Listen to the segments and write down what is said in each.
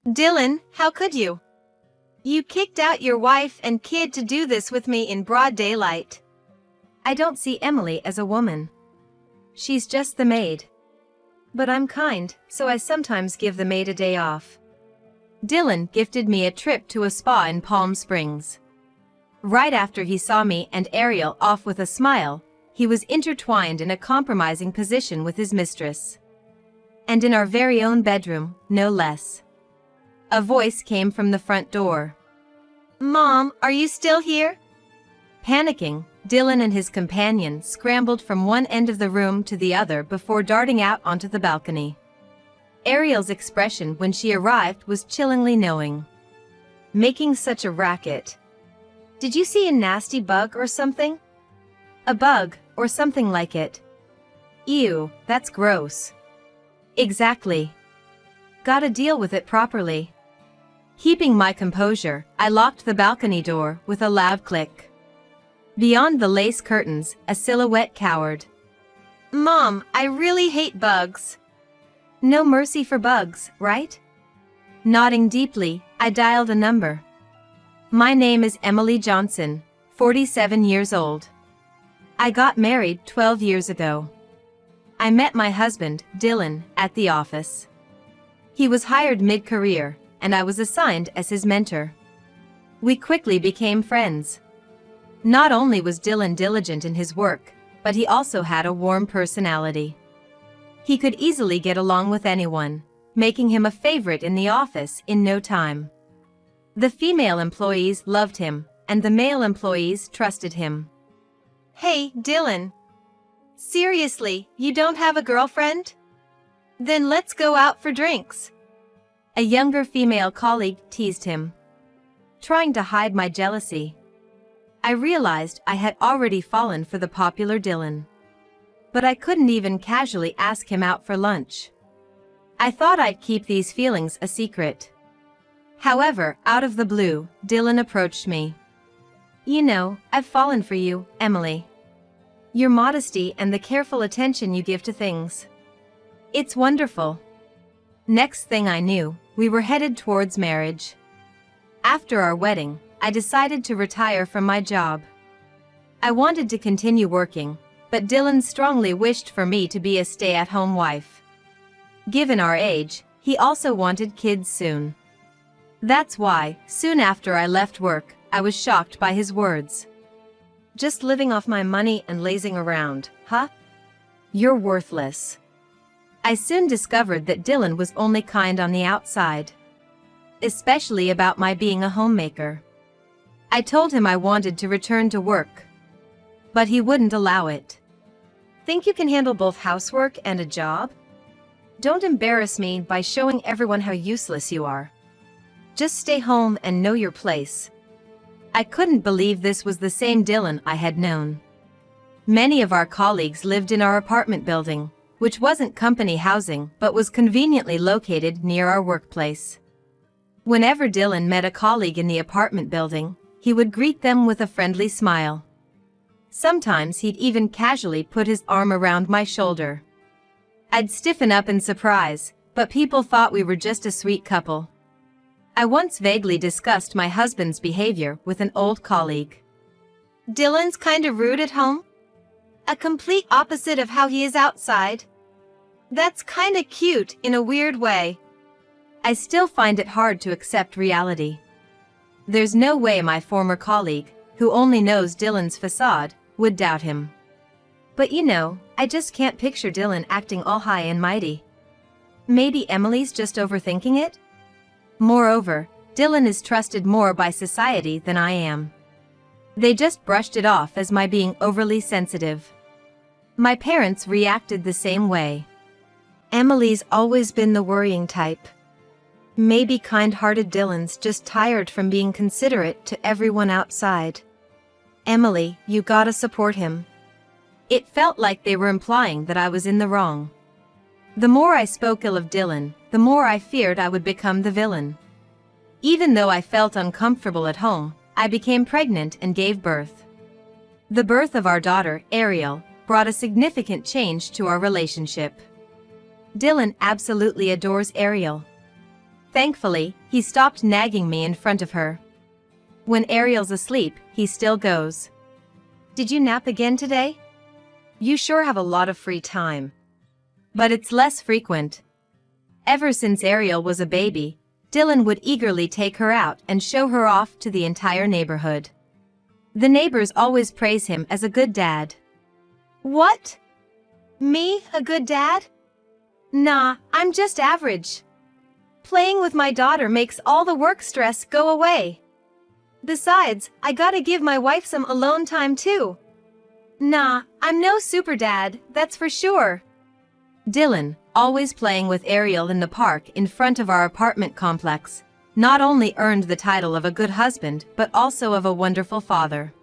Dylan, how could you? You kicked out your wife and kid to do this with me in broad daylight. I don't see Emily as a woman. She's just the maid. But I'm kind, so I sometimes give the maid a day off. Dylan gifted me a trip to a spa in Palm Springs. Right after he saw me and Ariel off with a smile, he was intertwined in a compromising position with his mistress. And in our very own bedroom, no less. A voice came from the front door. "Mom, are you still here?" Panicking, Dylan and his companion scrambled from one end of the room to the other before darting out onto the balcony. Ariel's expression when she arrived was chillingly knowing. "Making such a racket. Did you see a nasty bug or something?" "A bug, or something like it." "Ew, that's gross." "Exactly. Gotta deal with it properly." Keeping my composure, I locked the balcony door with a loud click. Beyond the lace curtains, a silhouette cowered. "Mom, I really hate bugs." "No mercy for bugs, right?" Nodding deeply, I dialed a number. "My name is Emily Johnson, 47 years old. I got married 12 years ago. I met my husband, Dylan, at the office. He was hired mid-career, and I was assigned as his mentor. We quickly became friends. Not only was Dylan diligent in his work, but he also had a warm personality. He could easily get along with anyone, making him a favorite in the office in no time. The female employees loved him, and the male employees trusted him. "Hey, Dylan. Seriously, you don't have a girlfriend? Then let's go out for drinks." A younger female colleague teased him. Trying to hide my jealousy, I realized I had already fallen for the popular Dylan. But I couldn't even casually ask him out for lunch. I thought I'd keep these feelings a secret. However, out of the blue, Dylan approached me. "You know, I've fallen for you, Emily. Your modesty and the careful attention you give to things. It's wonderful." Next thing I knew, we were headed towards marriage. After our wedding, I decided to retire from my job. I wanted to continue working, but Dylan strongly wished for me to be a stay-at-home wife. Given our age, he also wanted kids soon. That's why, soon after I left work, I was shocked by his words. "Just living off my money and lazing around, huh? You're worthless." I soon discovered that Dylan was only kind on the outside. Especially about my being a homemaker. I told him I wanted to return to work. But he wouldn't allow it. "Think you can handle both housework and a job? Don't embarrass me by showing everyone how useless you are. Just stay home and know your place." I couldn't believe this was the same Dylan I had known. Many of our colleagues lived in our apartment building, which wasn't company housing but was conveniently located near our workplace. Whenever Dylan met a colleague in the apartment building, he would greet them with a friendly smile. Sometimes he'd even casually put his arm around my shoulder. I'd stiffen up in surprise, but people thought we were just a sweet couple. I once vaguely discussed my husband's behavior with an old colleague. "Dylan's kinda rude at home? A complete opposite of how he is outside. That's kinda cute in a weird way." I still find it hard to accept reality. There's no way my former colleague, who only knows Dylan's facade, would doubt him. But you know, I just can't picture Dylan acting all high and mighty. Maybe Emily's just overthinking it? Moreover, Dylan is trusted more by society than I am. They just brushed it off as my being overly sensitive. My parents reacted the same way. Emily's always been the worrying type. Maybe kind-hearted Dylan's just tired from being considerate to everyone outside. Emily, you gotta support him. It felt like they were implying that I was in the wrong. The more I spoke ill of Dylan, the more I feared I would become the villain. Even though I felt uncomfortable at home, I became pregnant and gave birth. The birth of our daughter, Ariel, brought a significant change to our relationship. Dylan absolutely adores Ariel. Thankfully, he stopped nagging me in front of her. When Ariel's asleep, he still goes, "Did you nap again today? You sure have a lot of free time." But it's less frequent. Ever since Ariel was a baby, Dylan would eagerly take her out and show her off to the entire neighborhood. The neighbors always praise him as a good dad. What? Me, a good dad? Nah, I'm just average. Playing with my daughter makes all the work stress go away. Besides, I gotta give my wife some alone time too. Nah, I'm no super dad, that's for sure. Dylan, always playing with Ariel in the park in front of our apartment complex, not only earned the title of a good husband but also of a wonderful father.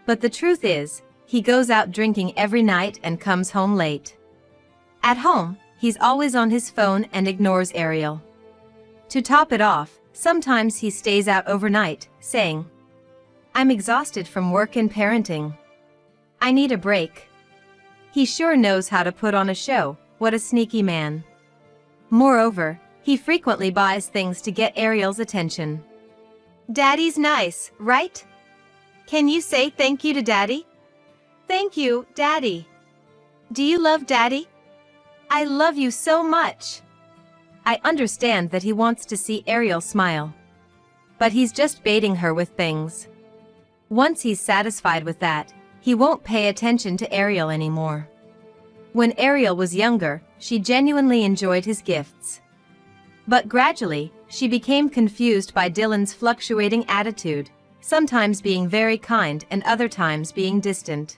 But the truth is, he goes out drinking every night and comes home late. At home, he's always on his phone and ignores Ariel. To top it off, sometimes he stays out overnight, saying, "I'm exhausted from work and parenting. I need a break." He sure knows how to put on a show. What a sneaky man. Moreover, he frequently buys things to get Ariel's attention. Daddy's nice, right? Can you say thank you to Daddy? Thank you, Daddy. Do you love Daddy? I love you so much. I understand that he wants to see Ariel smile. But he's just baiting her with things. Once he's satisfied with that, he won't pay attention to Ariel anymore. When Ariel was younger, she genuinely enjoyed his gifts. But gradually, she became confused by Dylan's fluctuating attitude, sometimes being very kind and other times being distant.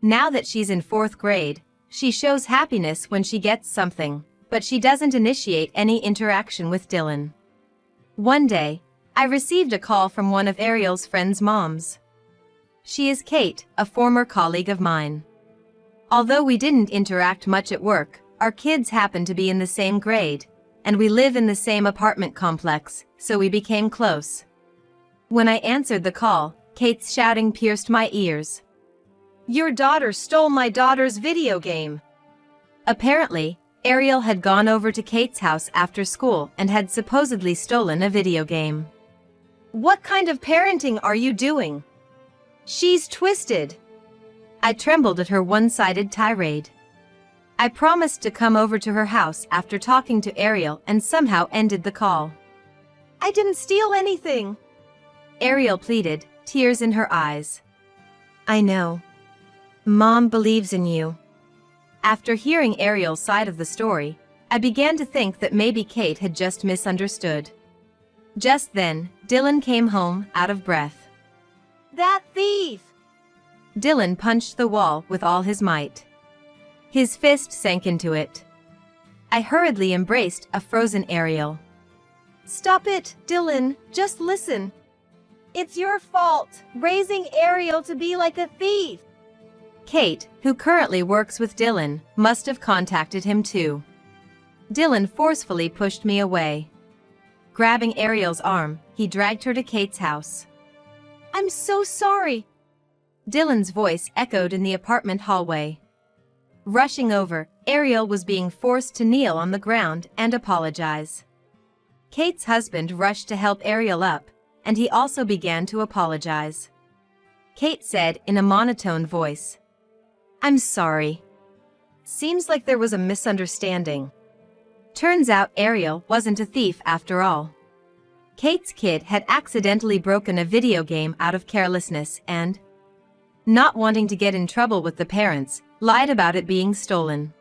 Now that she's in 4th grade, she shows happiness when she gets something, but she doesn't initiate any interaction with Dylan. One day, I received a call from one of Ariel's friends' moms. She is Kate, a former colleague of mine. Although we didn't interact much at work, our kids happen to be in the same grade, and we live in the same apartment complex, so we became close. When I answered the call, Kate's shouting pierced my ears. Your daughter stole my daughter's video game. Apparently, Ariel had gone over to Kate's house after school and had supposedly stolen a video game. What kind of parenting are you doing? She's twisted. I trembled at her one-sided tirade. I promised to come over to her house after talking to Ariel and somehow ended the call. I didn't steal anything. Ariel pleaded, tears in her eyes. I know. Mom believes in you. After hearing Ariel's side of the story, I began to think that maybe Kate had just misunderstood. Just then, Dylan came home, out of breath. That thief! Dylan punched the wall with all his might. His fist sank into it. I hurriedly embraced a frozen Ariel. Stop it, Dylan, just listen. It's your fault, raising Ariel to be like a thief. Kate, who currently works with Dylan, must have contacted him too. Dylan forcefully pushed me away. Grabbing Ariel's arm, he dragged her to Kate's house. I'm so sorry. Dylan's voice echoed in the apartment hallway. Rushing over, Ariel was being forced to kneel on the ground and apologize. Kate's husband rushed to help Ariel up, and he also began to apologize. Kate said in a monotone voice, "I'm sorry. Seems like there was a misunderstanding." Turns out Ariel wasn't a thief after all. Kate's kid had accidentally broken a video game out of carelessness and, not wanting to get in trouble with the parents, lied about it being stolen.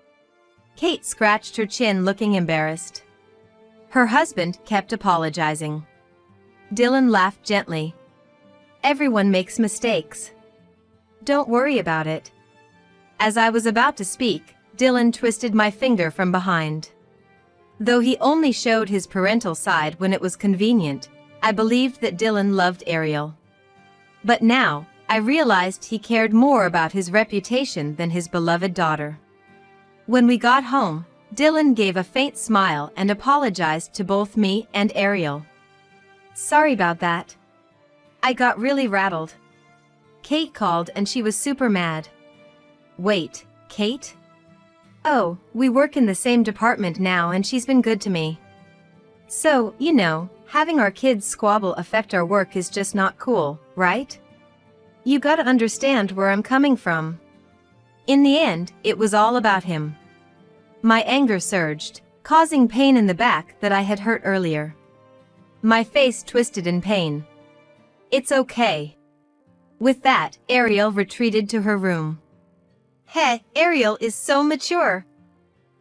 Kate scratched her chin, looking embarrassed. Her husband kept apologizing. Dylan laughed gently. "Everyone makes mistakes. Don't worry about it." As I was about to speak, Dylan twisted my finger from behind. Though he only showed his parental side when it was convenient, I believed that Dylan loved Ariel. But now, I realized he cared more about his reputation than his beloved daughter. When we got home, Dylan gave a faint smile and apologized to both me and Ariel. "Sorry about that. I got really rattled." Kate called and she was super mad. "Wait, Kate? Oh, we work in the same department now and she's been good to me." So, you know, having our kids squabble affect our work is just not cool, right? You gotta understand where I'm coming from. In the end, it was all about him. My anger surged, causing pain in the back that I had hurt earlier. My face twisted in pain. It's okay. With that, Ariel retreated to her room. Heh, Ariel is so mature.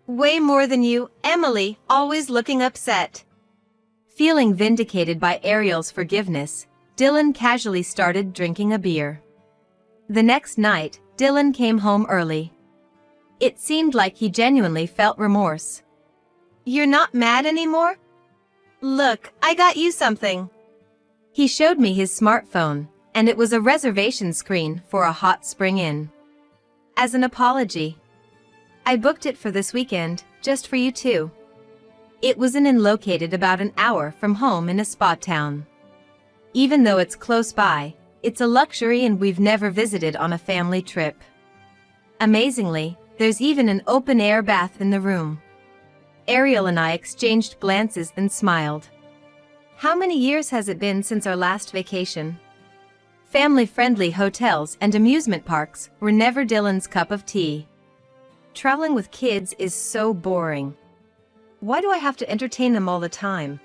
Way more than you, Emily, always looking upset. Feeling vindicated by Ariel's forgiveness, Dylan casually started drinking a beer. The next night, Dylan came home early. It seemed like he genuinely felt remorse. You're not mad anymore? Look, I got you something. He showed me his smartphone, and it was a reservation screen for a hot spring inn. As an apology, I booked it for this weekend, just for you two. It was an inn located about an hour from home in a spa town. Even though it's close by, it's a luxury and we've never visited on a family trip. Amazingly, there's even an open-air bath in the room. Ariel and I exchanged glances and smiled. How many years has it been since our last vacation? Family-friendly hotels and amusement parks were never Dylan's cup of tea. Traveling with kids is so boring. Why do I have to entertain them all the time?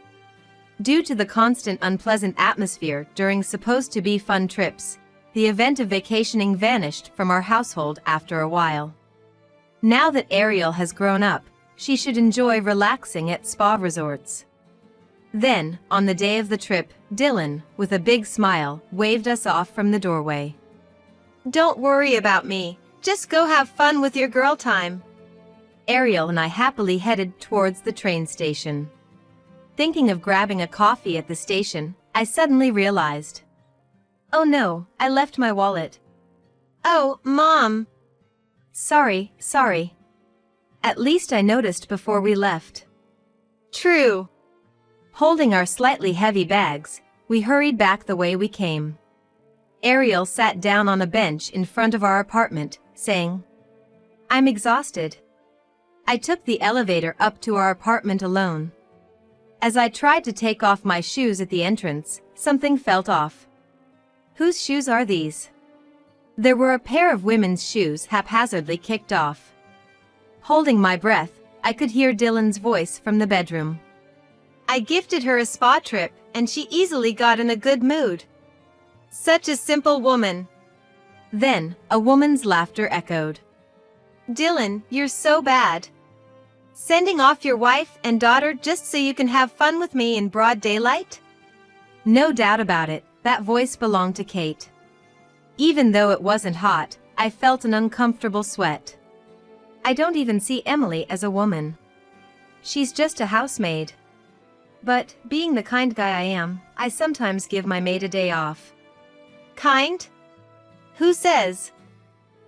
Due to the constant unpleasant atmosphere during supposed-to-be fun trips, the event of vacationing vanished from our household after a while. Now that Ariel has grown up, she should enjoy relaxing at spa resorts. Then, on the day of the trip, Dylan, with a big smile, waved us off from the doorway. Don't worry about me. Just go have fun with your girl time. Ariel and I happily headed towards the train station. Thinking of grabbing a coffee at the station, I suddenly realized. Oh no, I left my wallet. Oh, Mom. Sorry. At least I noticed before we left. True. Holding our slightly heavy bags, we hurried back the way we came. Ariel sat down on a bench in front of our apartment, saying, I'm exhausted. I took the elevator up to our apartment alone. As I tried to take off my shoes at the entrance, something felt off. Whose shoes are these? There were a pair of women's shoes haphazardly kicked off. Holding my breath, I could hear Dylan's voice from the bedroom. I gifted her a spa trip, and she easily got in a good mood. Such a simple woman. Then, a woman's laughter echoed. Dylan, you're so bad. Sending off your wife and daughter just so you can have fun with me in broad daylight? No doubt about it, that voice belonged to Kate. Even though it wasn't hot, I felt an uncomfortable sweat. I don't even see Emily as a woman. She's just a housemaid. But, being the kind guy I am, I sometimes give my maid a day off. Kind? Who says?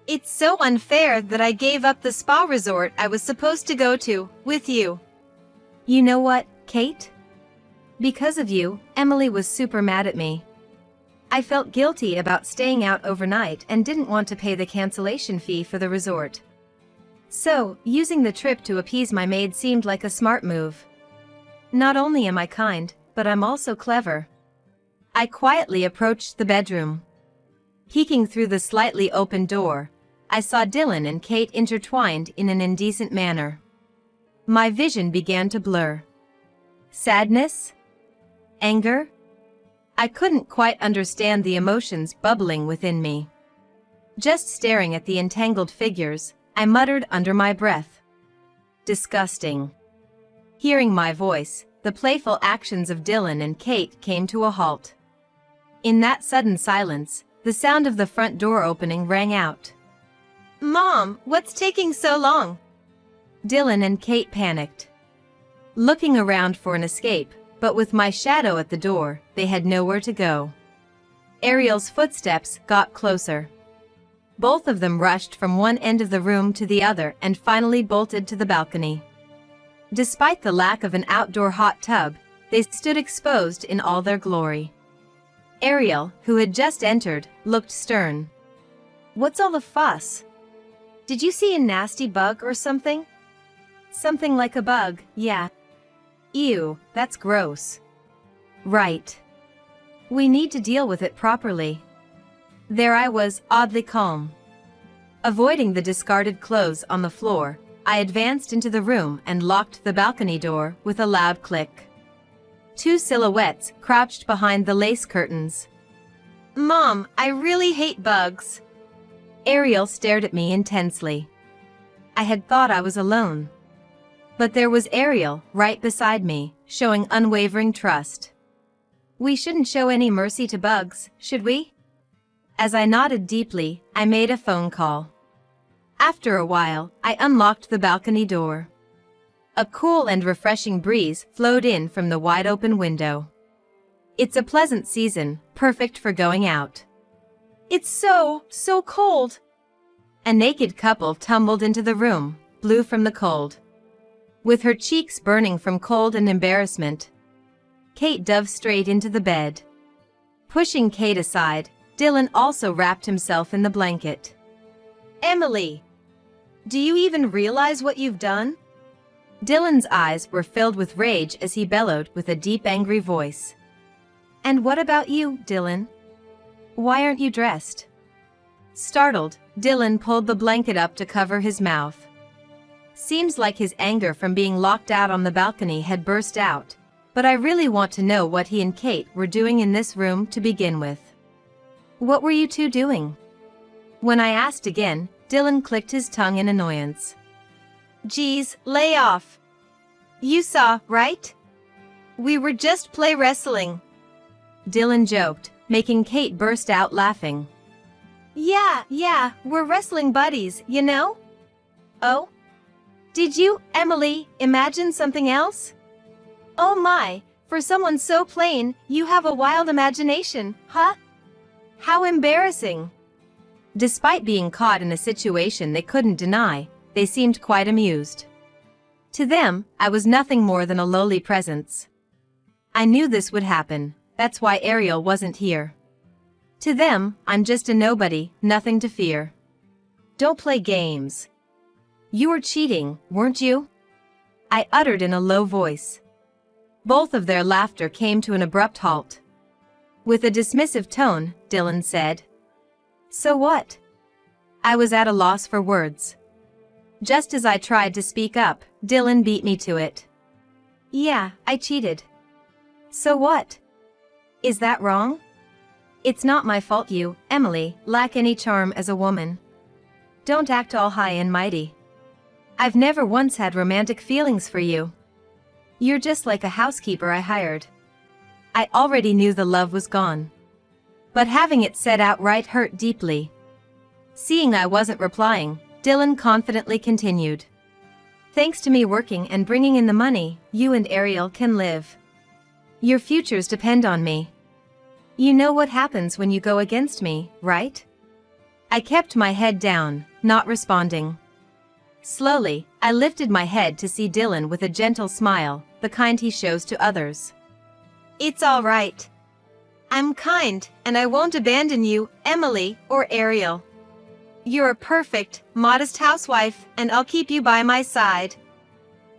It's so unfair that I gave up the spa resort I was supposed to go to, with you. You know what, Kate? Because of you, Emily was super mad at me. I felt guilty about staying out overnight and didn't want to pay the cancellation fee for the resort. So, using the trip to appease my maid seemed like a smart move. Not only am I kind, but I'm also clever. I quietly approached the bedroom. Peeking through the slightly open door, I saw Dylan and Kate intertwined in an indecent manner. My vision began to blur. Sadness? Anger? I couldn't quite understand the emotions bubbling within me. Just staring at the entangled figures, I muttered under my breath. Disgusting. Hearing my voice, the playful actions of Dylan and Kate came to a halt. In that sudden silence, the sound of the front door opening rang out. Mom, what's taking so long? Dylan and Kate panicked. Looking around for an escape, but with my shadow at the door, they had nowhere to go. Ariel's footsteps got closer. Both of them rushed from one end of the room to the other and finally bolted to the balcony. Despite the lack of an outdoor hot tub, they stood exposed in all their glory. Ariel, who had just entered, looked stern. What's all the fuss? Did you see a nasty bug or something? Something like a bug, yeah. Ew, that's gross. Right. We need to deal with it properly. There I was, oddly calm. Avoiding the discarded clothes on the floor, I advanced into the room and locked the balcony door with a loud click. Two silhouettes crouched behind the lace curtains. Mom, I really hate bugs. Ariel stared at me intensely. I had thought I was alone. But there was Ariel right beside me, showing unwavering trust. We shouldn't show any mercy to bugs, should we? As I nodded deeply, I made a phone call. After a while, I unlocked the balcony door. A cool and refreshing breeze flowed in from the wide-open window. It's a pleasant season, perfect for going out. It's so cold. A naked couple tumbled into the room, blue from the cold. With her cheeks burning from cold and embarrassment, Kate dove straight into the bed. Pushing Kate aside, Dylan also wrapped himself in the blanket. Emily, do you even realize what you've done? Dylan's eyes were filled with rage as he bellowed with a deep, angry voice. And what about you, Dylan? Why aren't you dressed? Startled, Dylan pulled the blanket up to cover his mouth. Seems like his anger from being locked out on the balcony had burst out, but I really want to know what he and Kate were doing in this room to begin with. What were you two doing? When I asked again, Dylan clicked his tongue in annoyance. Geez, lay off. You saw, right? We were just play wrestling. Dylan joked, making Kate burst out laughing. Yeah, we're wrestling buddies, you know? Oh? Did you, Emily, imagine something else? Oh my, for someone so plain, you have a wild imagination, huh? How embarrassing. Despite being caught in a situation they couldn't deny, they seemed quite amused. To them, I was nothing more than a lowly presence. I knew this would happen, that's why Ariel wasn't here. To them, I'm just a nobody, nothing to fear. Don't play games. You were cheating, weren't you? I uttered in a low voice. Both of their laughter came to an abrupt halt. With a dismissive tone, Dylan said, So what? I was at a loss for words. Just as I tried to speak up, Dylan beat me to it. Yeah, I cheated. So what? Is that wrong? It's not my fault you, Emily, lack any charm as a woman. Don't act all high and mighty. I've never once had romantic feelings for you. You're just like a housekeeper I hired. I already knew the love was gone. But having it said outright hurt deeply. Seeing I wasn't replying, Dylan confidently continued. Thanks to me working and bringing in the money, you and Ariel can live. Your futures depend on me. You know what happens when you go against me, right? I kept my head down, not responding. Slowly, I lifted my head to see Dylan with a gentle smile, the kind he shows to others. It's all right. I'm kind, and I won't abandon you, Emily, or Ariel. You're a perfect, modest housewife, and I'll keep you by my side.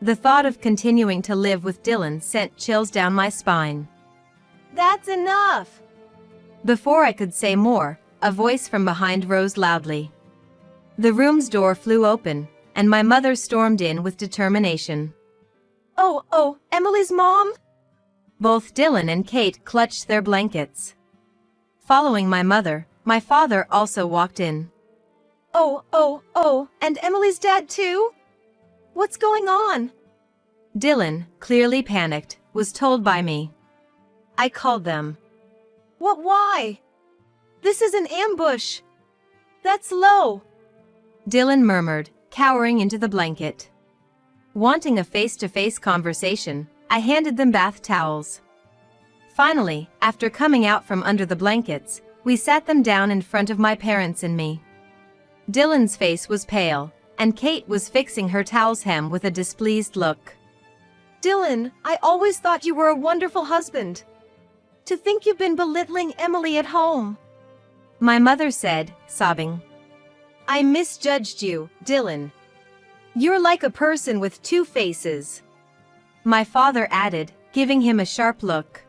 The thought of continuing to live with Dylan sent chills down my spine. That's enough! Before I could say more, a voice from behind rose loudly. The room's door flew open, and my mother stormed in with determination. Oh, Emily's mom? Both Dylan and Kate clutched their blankets. Following my mother, my father also walked in. Oh, and Emily's dad too? What's going on? Dylan, clearly panicked, was told by me. I called them. Why? This is an ambush. That's low. Dylan murmured, cowering into the blanket. Wanting a face-to-face conversation, I handed them bath towels. Finally, after coming out from under the blankets, we sat them down in front of my parents and me. Dylan's face was pale, and Kate was fixing her towel's hem with a displeased look. Dylan, I always thought you were a wonderful husband. To think you've been belittling Emily at home. My mother said, sobbing. I misjudged you, Dylan. You're like a person with two faces. my father added, giving him a sharp look.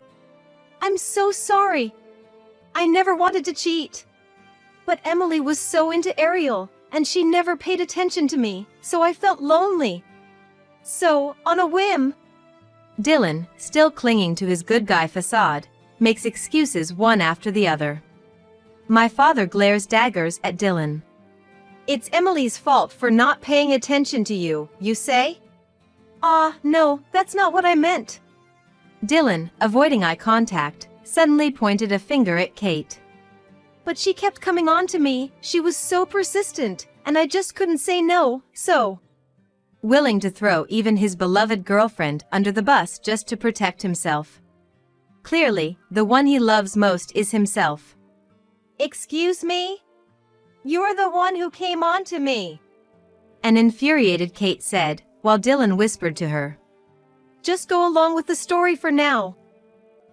I'm so sorry. I never wanted to cheat. But Emily was so into Ariel, and she never paid attention to me, so I felt lonely. So, on a whim, Dylan, still clinging to his good guy facade, makes excuses one after the other. My father glares daggers at Dylan. It's Emily's fault for not paying attention to you, you say? No, that's not what I meant. Dylan, avoiding eye contact, suddenly pointed a finger at Kate. But she kept coming on to me, she was so persistent, and I just couldn't say no, so. Willing to throw even his beloved girlfriend under the bus just to protect himself. Clearly, the one he loves most is himself. Excuse me? You're the one who came on to me. An infuriated Kate said, while Dylan whispered to her. Just go along with the story for now.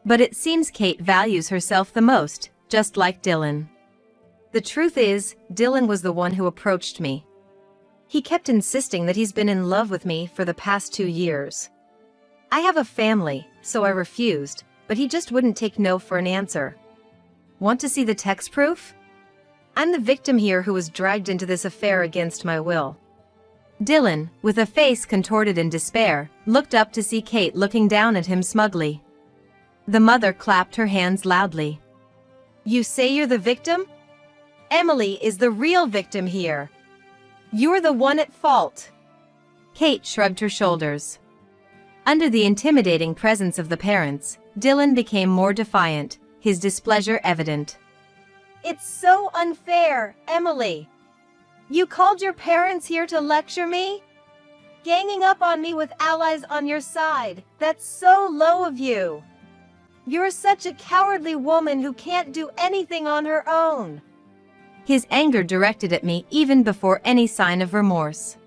But it seems Kate values herself the most, just like Dylan. The truth is, Dylan was the one who approached me. He kept insisting that he's been in love with me for the past 2 years. I have a family, so I refused, but he just wouldn't take no for an answer. Want to see the text proof? I'm the victim here who was dragged into this affair against my will. Dylan, with a face contorted in despair, looked up to see Kate looking down at him smugly. The mother clapped her hands loudly. You say you're the victim? Emily is the real victim here. You're the one at fault. Kate shrugged her shoulders. Under the intimidating presence of the parents, Dylan became more defiant, his displeasure evident. It's so unfair, Emily. You called your parents here to lecture me? Ganging up on me with allies on your side, that's so low of you. You're such a cowardly woman who can't do anything on her own. His anger directed at me even before any sign of remorse.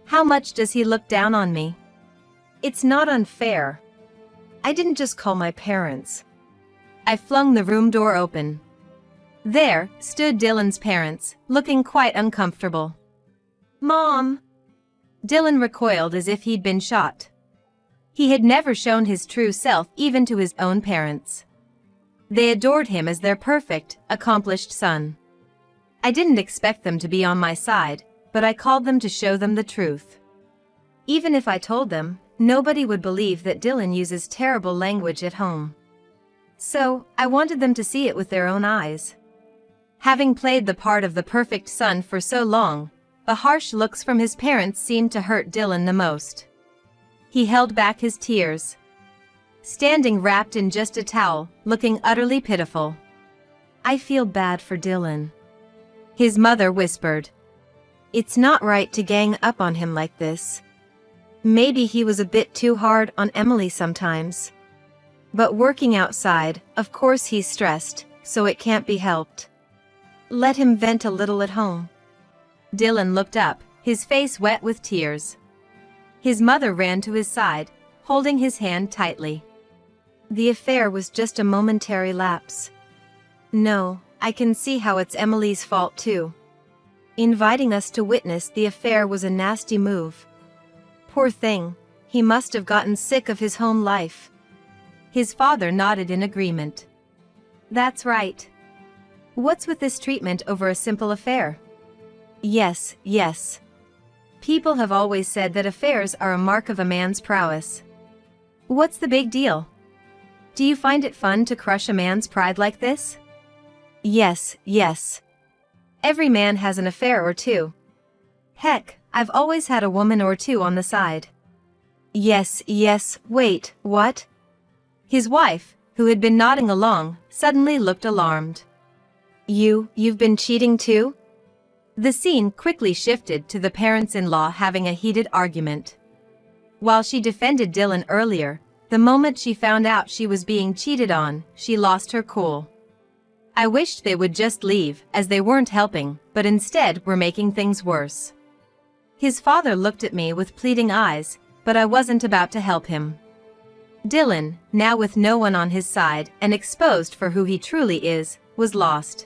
How much does he look down on me? It's not unfair. I didn't just call my parents. I flung the room door open. There stood Dylan's parents, looking quite uncomfortable. Mom! Dylan recoiled as if he'd been shot. He had never shown his true self even to his own parents. They adored him as their perfect, accomplished son. I didn't expect them to be on my side, but I called them to show them the truth. Even if I told them, nobody would believe that Dylan uses terrible language at home. So, I wanted them to see it with their own eyes. Having played the part of the perfect son for so long, the harsh looks from his parents seemed to hurt Dylan the most. He held back his tears. Standing wrapped in just a towel, looking utterly pitiful. I feel bad for Dylan. His mother whispered. It's not right to gang up on him like this. Maybe he was a bit too hard on Emily sometimes. But working outside, of course he's stressed, so it can't be helped. Let him vent a little at home. Dylan looked up, his face wet with tears. His mother ran to his side, holding his hand tightly. The affair was just a momentary lapse. No, I can see how it's Emily's fault too. Inviting us to witness the affair was a nasty move. Poor thing, he must have gotten sick of his home life. His father nodded in agreement. That's right. What's with this treatment over a simple affair? Yes. People have always said that affairs are a mark of a man's prowess. What's the big deal? Do you find it fun to crush a man's pride like this? Yes. Every man has an affair or two. Heck, I've always had a woman or two on the side. Yes, wait, what? His wife, who had been nodding along, suddenly looked alarmed. You've been cheating too? The scene quickly shifted to the parents-in-law having a heated argument. While she defended Dylan earlier, the moment she found out she was being cheated on, she lost her cool. I wished they would just leave, as they weren't helping, but instead were making things worse. His father looked at me with pleading eyes, but I wasn't about to help him. Dylan, now with no one on his side and exposed for who he truly is, was lost.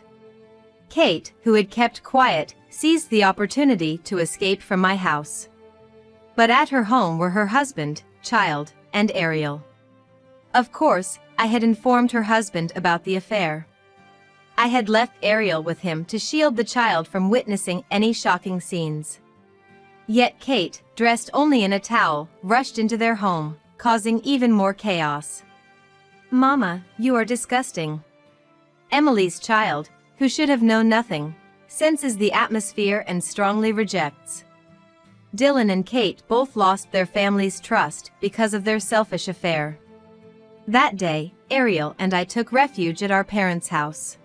Kate, who had kept quiet, seized the opportunity to escape from my house. But at her home were her husband, child, and Ariel. Of course, I had informed her husband about the affair. I had left Ariel with him to shield the child from witnessing any shocking scenes. Yet Kate, dressed only in a towel, rushed into their home, causing even more chaos. "Mama, you are disgusting." Emily's child, who should have known nothing, senses the atmosphere and strongly rejects. Dylan and Kate both lost their family's trust because of their selfish affair. That day, Ariel and I took refuge at our parents' house.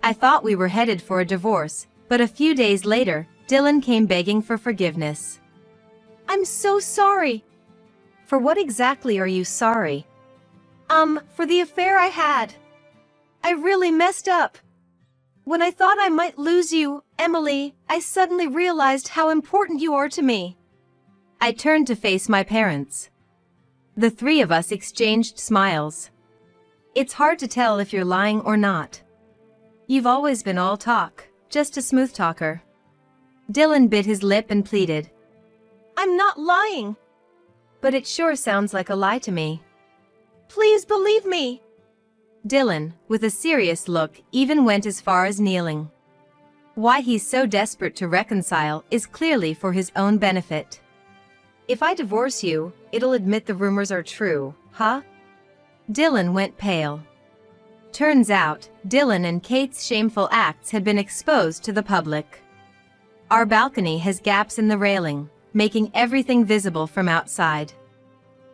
I thought we were headed for a divorce, but a few days later, Dylan came begging for forgiveness. "I'm so sorry." "For what exactly are you sorry?" For the affair I had. I really messed up. When I thought I might lose you, Emily, I suddenly realized how important you are to me." I turned to face my parents. The three of us exchanged smiles. "It's hard to tell if you're lying or not. You've always been all talk, just a smooth talker." Dylan bit his lip and pleaded. "I'm not lying." "But it sure sounds like a lie to me." "Please believe me." Dylan, with a serious look, even went as far as kneeling. Why he's so desperate to reconcile is clearly for his own benefit. "If I divorce you, it'll admit the rumors are true, huh?" Dylan went pale. Turns out, Dylan and Kate's shameful acts had been exposed to the public. Our balcony has gaps in the railing, making everything visible from outside.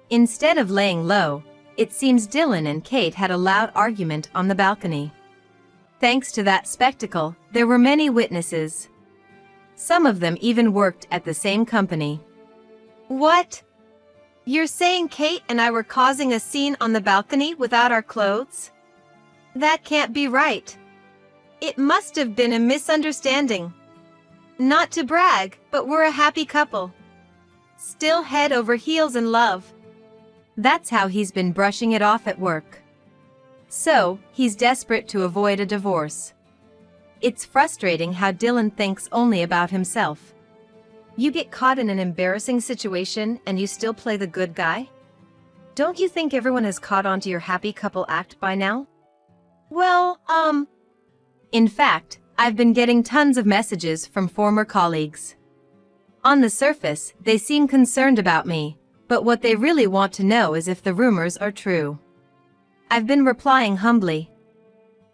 Instead of laying low, it seems Dylan and Kate had a loud argument on the balcony. Thanks to that spectacle, there were many witnesses. Some of them even worked at the same company. "What? You're saying Kate and I were causing a scene on the balcony without our clothes? That can't be right. It must have been a misunderstanding. Not to brag, but we're a happy couple. Still head over heels in love." That's how he's been brushing it off at work. So, he's desperate to avoid a divorce. It's frustrating how Dylan thinks only about himself. You get caught in an embarrassing situation and you still play the good guy? Don't you think everyone has caught on to your happy couple act by now? Well, In fact, I've been getting tons of messages from former colleagues. On the surface, they seem concerned about me, but what they really want to know is if the rumors are true. I've been replying humbly.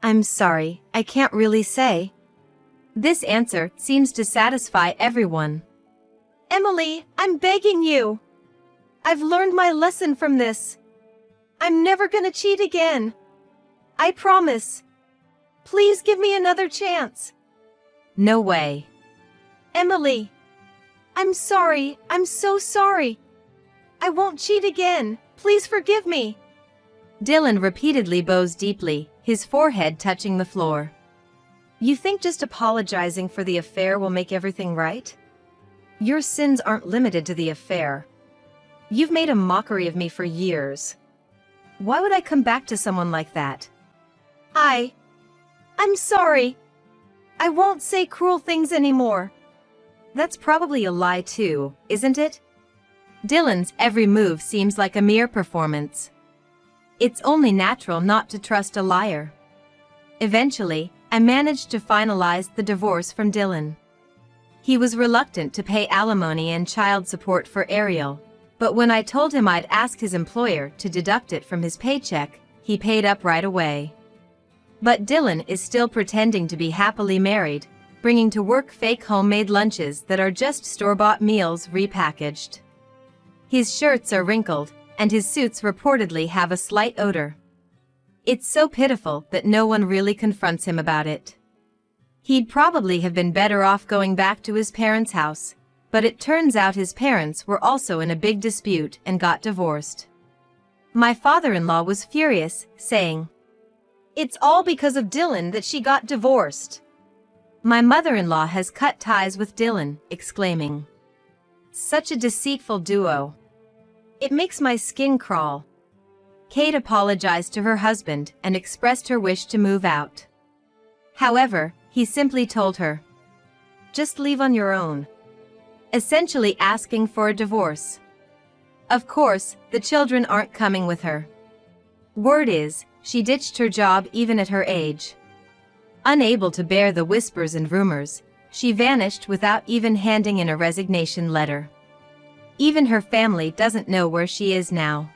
"I'm sorry, I can't really say." This answer seems to satisfy everyone. Emily, I'm begging you. I've learned my lesson from this. I'm never gonna cheat again. I promise. Please give me another chance. No way. Emily. I'm sorry, I'm so sorry. I won't cheat again, please forgive me. Dylan repeatedly bows deeply, his forehead touching the floor. You think just apologizing for the affair will make everything right? Your sins aren't limited to the affair. You've made a mockery of me for years. Why would I come back to someone like that? I'm sorry. I won't say cruel things anymore. That's probably a lie too, isn't it? Dylan's every move seems like a mere performance. It's only natural not to trust a liar. Eventually, I managed to finalize the divorce from Dylan. He was reluctant to pay alimony and child support for Ariel, but when I told him I'd ask his employer to deduct it from his paycheck, he paid up right away. But Dylan is still pretending to be happily married, bringing to work fake homemade lunches that are just store-bought meals repackaged. His shirts are wrinkled, and his suits reportedly have a slight odor. It's so pitiful that no one really confronts him about it. He'd probably have been better off going back to his parents' house, but it turns out his parents were also in a big dispute and got divorced. My father-in-law was furious, saying, "It's all because of Dylan that she got divorced." My mother-in-law has cut ties with Dylan, exclaiming, "Such a deceitful duo. It makes my skin crawl." Kate apologized to her husband and expressed her wish to move out. However, he simply told her, "Just leave on your own," essentially asking for a divorce. Of course, the children aren't coming with her. Word is, she ditched her job even at her age. Unable to bear the whispers and rumors, she vanished without even handing in a resignation letter. Even her family doesn't know where she is now.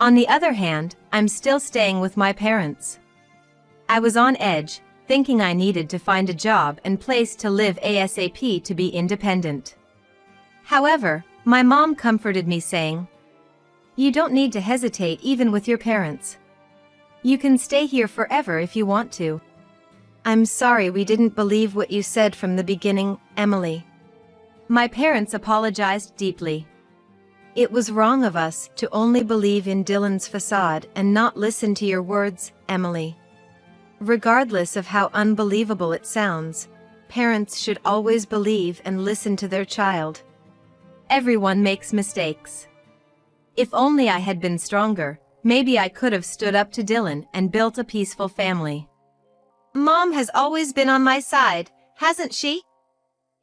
On the other hand, I'm still staying with my parents. I was on edge, thinking I needed to find a job and place to live ASAP to be independent. However, my mom comforted me saying, "You don't need to hesitate even with your parents. You can stay here forever if you want to." "I'm sorry we didn't believe what you said from the beginning, Emily." My parents apologized deeply. "It was wrong of us to only believe in Dylan's facade and not listen to your words, Emily. Regardless of how unbelievable it sounds, parents should always believe and listen to their child. Everyone makes mistakes. If only I had been stronger, maybe I could have stood up to Dylan and built a peaceful family." Mom has always been on my side, hasn't she?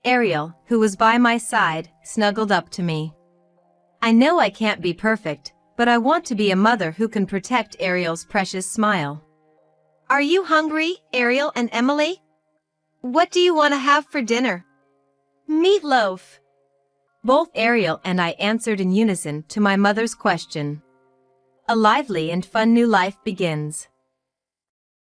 Ariel, who was by my side, snuggled up to me. I know I can't be perfect, but I want to be a mother who can protect Ariel's precious smile. Are you hungry, Ariel and Emily? What do you want to have for dinner? Meatloaf. Both Ariel and I answered in unison to my mother's question. A lively and fun new life begins.